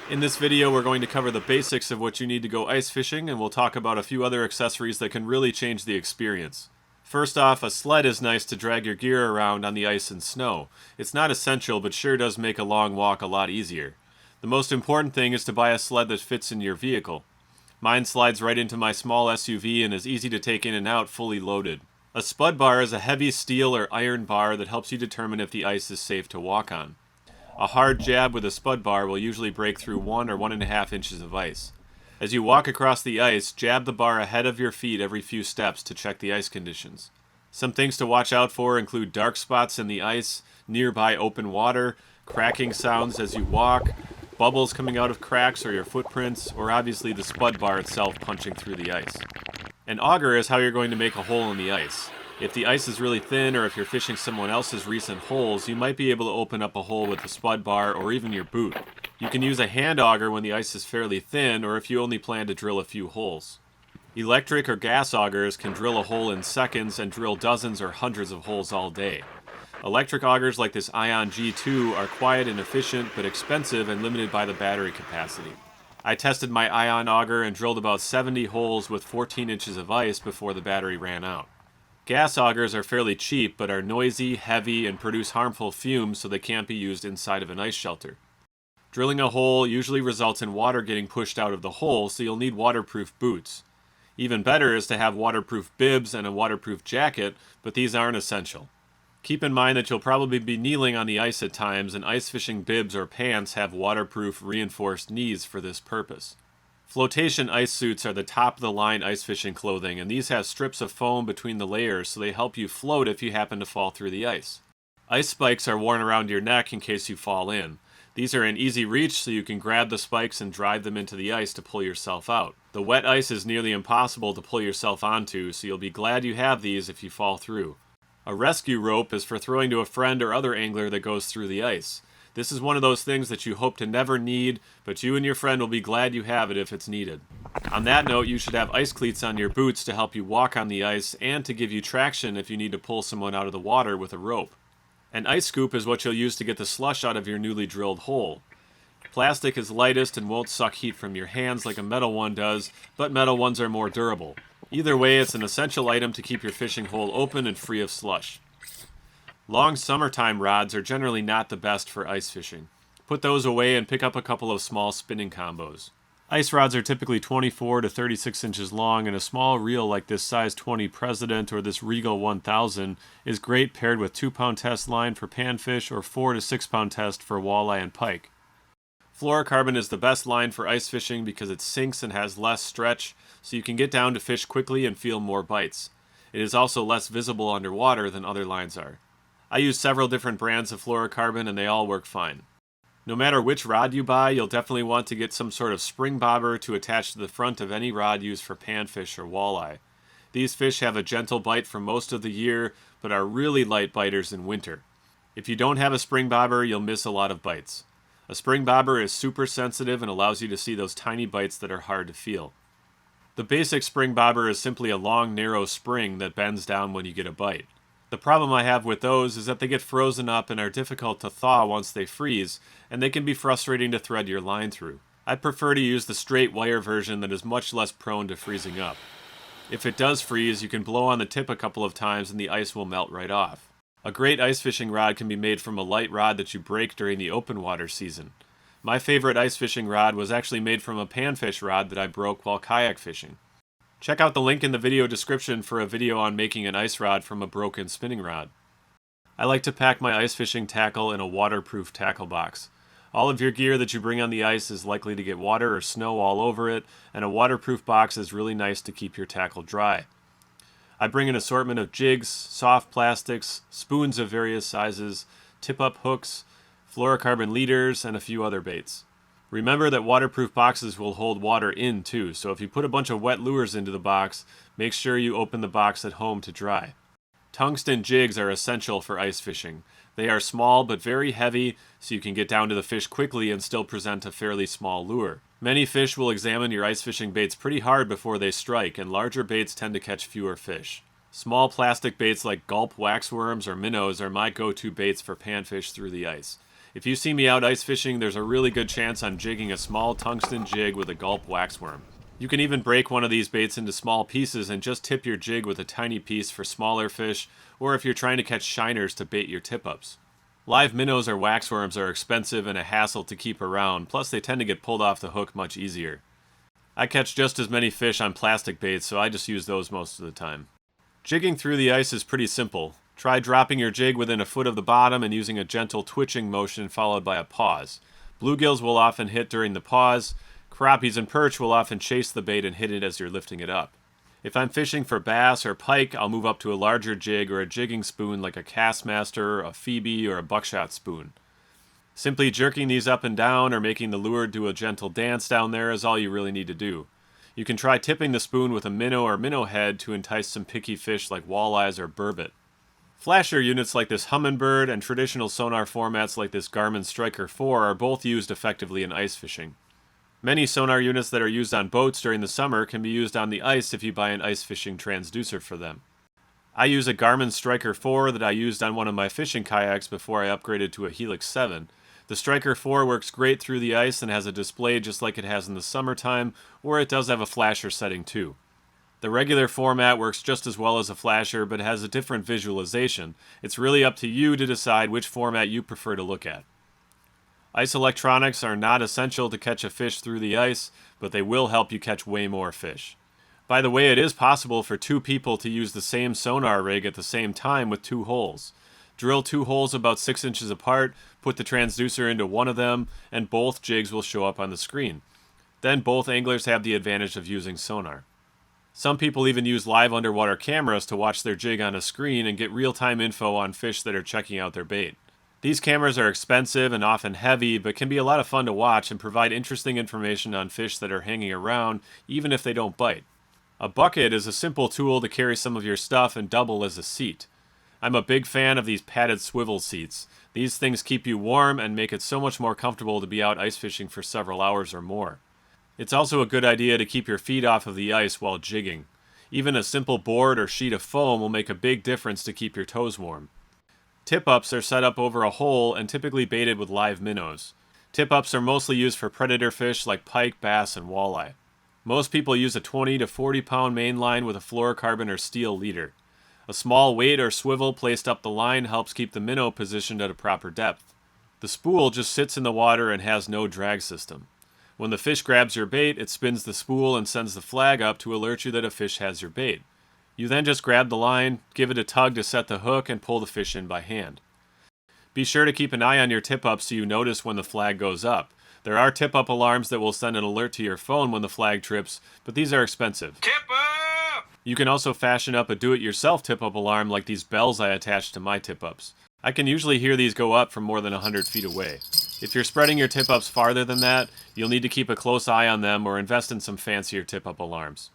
In this video, we're going to cover the basics of what you need to go ice fishing, and we'll talk about a few other accessories that can really change the experience. First off, a sled is nice to drag your gear around on the ice and snow. It's not essential, but sure does make a long walk a lot easier. The most important thing is to buy a sled that fits in your vehicle. Mine slides right into my small SUV and is easy to take in and out fully loaded. A spud bar is a heavy steel or iron bar that helps you determine if the ice is safe to walk on. A hard jab with a spud bar will usually break through 1 or 1.5 inches of ice. As you walk across the ice, jab the bar ahead of your feet every few steps to check the ice conditions. Some things to watch out for include dark spots in the ice, nearby open water, cracking sounds as you walk, bubbles coming out of cracks or your footprints, or obviously the spud bar itself punching through the ice. An auger is how you're going to make a hole in the ice. If the ice is really thin or if you're fishing someone else's recent holes, you might be able to open up a hole with the spud bar or even your boot. You can use a hand auger when the ice is fairly thin or if you only plan to drill a few holes. Electric or gas augers can drill a hole in seconds and drill dozens or hundreds of holes all day. Electric augers like this Ion G2 are quiet and efficient but expensive and limited by the battery capacity. I tested my Ion auger and drilled about 70 holes with 14 inches of ice before the battery ran out. Gas augers are fairly cheap, but are noisy, heavy, and produce harmful fumes, so they can't be used inside of an ice shelter. Drilling a hole usually results in water getting pushed out of the hole, so you'll need waterproof boots. Even better is to have waterproof bibs and a waterproof jacket, but these aren't essential. Keep in mind that you'll probably be kneeling on the ice at times, and ice fishing bibs or pants have waterproof, reinforced knees for this purpose. Flotation ice suits are the top-of-the-line ice fishing clothing, and these have strips of foam between the layers so they help you float if you happen to fall through the ice. Ice spikes are worn around your neck in case you fall in. These are in easy reach so you can grab the spikes and drive them into the ice to pull yourself out. The wet ice is nearly impossible to pull yourself onto, so you'll be glad you have these if you fall through. A rescue rope is for throwing to a friend or other angler that goes through the ice. This is one of those things that you hope to never need, but you and your friend will be glad you have it if it's needed. On that note, you should have ice cleats on your boots to help you walk on the ice and to give you traction if you need to pull someone out of the water with a rope. An ice scoop is what you'll use to get the slush out of your newly drilled hole. Plastic is lightest and won't suck heat from your hands like a metal one does, but metal ones are more durable. Either way, it's an essential item to keep your fishing hole open and free of slush. Long summertime rods are generally not the best for ice fishing. Put those away and pick up a couple of small spinning combos. Ice rods are typically 24 to 36 inches long, and a small reel like this size 20 President or this Regal 1000 is great paired with 2-pound test line for panfish or 4 to 6-pound test for walleye and pike. Fluorocarbon is the best line for ice fishing because it sinks and has less stretch, so you can get down to fish quickly and feel more bites. It is also less visible underwater than other lines are. I use several different brands of fluorocarbon and they all work fine. No matter which rod you buy, you'll definitely want to get some sort of spring bobber to attach to the front of any rod used for panfish or walleye. These fish have a gentle bite for most of the year, but are really light biters in winter. If you don't have a spring bobber, you'll miss a lot of bites. A spring bobber is super sensitive and allows you to see those tiny bites that are hard to feel. The basic spring bobber is simply a long, narrow spring that bends down when you get a bite. The problem I have with those is that they get frozen up and are difficult to thaw once they freeze, and they can be frustrating to thread your line through. I prefer to use the straight wire version that is much less prone to freezing up. If it does freeze, you can blow on the tip a couple of times and the ice will melt right off. A great ice fishing rod can be made from a light rod that you break during the open water season. My favorite ice fishing rod was actually made from a panfish rod that I broke while kayak fishing. Check out the link in the video description for a video on making an ice rod from a broken spinning rod. I like to pack my ice fishing tackle in a waterproof tackle box. All of your gear that you bring on the ice is likely to get water or snow all over it, and a waterproof box is really nice to keep your tackle dry. I bring an assortment of jigs, soft plastics, spoons of various sizes, tip-up hooks, fluorocarbon leaders, and a few other baits. Remember that waterproof boxes will hold water in too, so if you put a bunch of wet lures into the box, make sure you open the box at home to dry. Tungsten jigs are essential for ice fishing. They are small but very heavy, so you can get down to the fish quickly and still present a fairly small lure. Many fish will examine your ice fishing baits pretty hard before they strike, and larger baits tend to catch fewer fish. Small plastic baits like gulp waxworms or minnows are my go-to baits for panfish through the ice. If you see me out ice fishing, there's a really good chance I'm jigging a small tungsten jig with a gulp waxworm. You can even break one of these baits into small pieces and just tip your jig with a tiny piece for smaller fish, or if you're trying to catch shiners to bait your tip-ups. Live minnows or waxworms are expensive and a hassle to keep around, plus they tend to get pulled off the hook much easier. I catch just as many fish on plastic baits, so I just use those most of the time. Jigging through the ice is pretty simple. Try dropping your jig within a foot of the bottom and using a gentle twitching motion followed by a pause. Bluegills will often hit during the pause. Crappies and perch will often chase the bait and hit it as you're lifting it up. If I'm fishing for bass or pike, I'll move up to a larger jig or a jigging spoon like a Castmaster, a Phoebe, or a buckshot spoon. Simply jerking these up and down or making the lure do a gentle dance down there is all you really need to do. You can try tipping the spoon with a minnow or minnow head to entice some picky fish like walleyes or burbot. Flasher units like this Humminbird and traditional sonar formats like this Garmin Striker 4 are both used effectively in ice fishing. Many sonar units that are used on boats during the summer can be used on the ice if you buy an ice fishing transducer for them. I use a Garmin Striker 4 that I used on one of my fishing kayaks before I upgraded to a Helix 7. The Striker 4 works great through the ice and has a display just like it has in the summertime, or it does have a flasher setting too. The regular format works just as well as a flasher, but has a different visualization. It's really up to you to decide which format you prefer to look at. Ice electronics are not essential to catch a fish through the ice, but they will help you catch way more fish. By the way, it is possible for two people to use the same sonar rig at the same time with two holes. Drill two holes about 6 inches apart, put the transducer into one of them, and both jigs will show up on the screen. Then both anglers have the advantage of using sonar. Some people even use live underwater cameras to watch their jig on a screen and get real-time info on fish that are checking out their bait. These cameras are expensive and often heavy, but can be a lot of fun to watch and provide interesting information on fish that are hanging around, even if they don't bite. A bucket is a simple tool to carry some of your stuff and double as a seat. I'm a big fan of these padded swivel seats. These things keep you warm and make it so much more comfortable to be out ice fishing for several hours or more. It's also a good idea to keep your feet off of the ice while jigging. Even a simple board or sheet of foam will make a big difference to keep your toes warm. Tip-ups are set up over a hole and typically baited with live minnows. Tip-ups are mostly used for predator fish like pike, bass, and walleye. Most people use a 20 to 40 pound main line with a fluorocarbon or steel leader. A small weight or swivel placed up the line helps keep the minnow positioned at a proper depth. The spool just sits in the water and has no drag system. When the fish grabs your bait, it spins the spool and sends the flag up to alert you that a fish has your bait. You then just grab the line, give it a tug to set the hook, and pull the fish in by hand. Be sure to keep an eye on your tip-up so you notice when the flag goes up. There are tip-up alarms that will send an alert to your phone when the flag trips, but these are expensive. Tip up! You can also fashion up a do-it-yourself tip-up alarm like these bells I attach to my tip-ups. I can usually hear these go up from more than 100 feet away. If you're spreading your tip-ups farther than that, you'll need to keep a close eye on them or invest in some fancier tip-up alarms.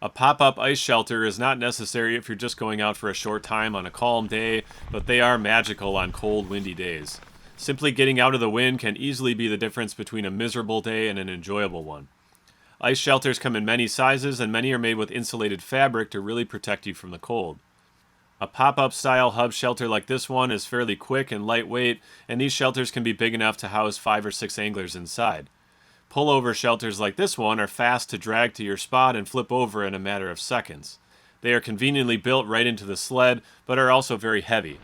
A pop-up ice shelter is not necessary if you're just going out for a short time on a calm day, but they are magical on cold, windy days. Simply getting out of the wind can easily be the difference between a miserable day and an enjoyable one. Ice shelters come in many sizes, and many are made with insulated fabric to really protect you from the cold. A pop-up style hub shelter like this one is fairly quick and lightweight, and these shelters can be big enough to house 5 or 6 anglers inside. Pullover shelters like this one are fast to drag to your spot and flip over in a matter of seconds. They are conveniently built right into the sled, but are also very heavy.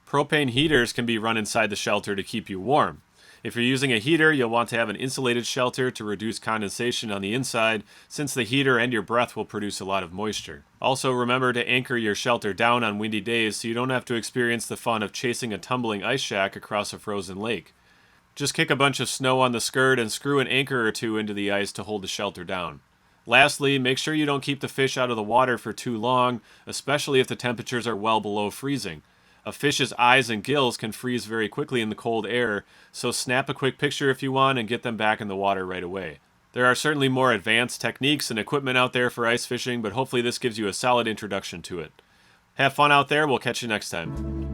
Propane heaters can be run inside the shelter to keep you warm. If you're using a heater, you'll want to have an insulated shelter to reduce condensation on the inside, since the heater and your breath will produce a lot of moisture. Also, remember to anchor your shelter down on windy days so you don't have to experience the fun of chasing a tumbling ice shack across a frozen lake. Just kick a bunch of snow on the skirt and screw an anchor or two into the ice to hold the shelter down. Lastly, make sure you don't keep the fish out of the water for too long, especially if the temperatures are well below freezing. A fish's eyes and gills can freeze very quickly in the cold air, so snap a quick picture if you want and get them back in the water right away. There are certainly more advanced techniques and equipment out there for ice fishing, but hopefully this gives you a solid introduction to it. Have fun out there, we'll catch you next time.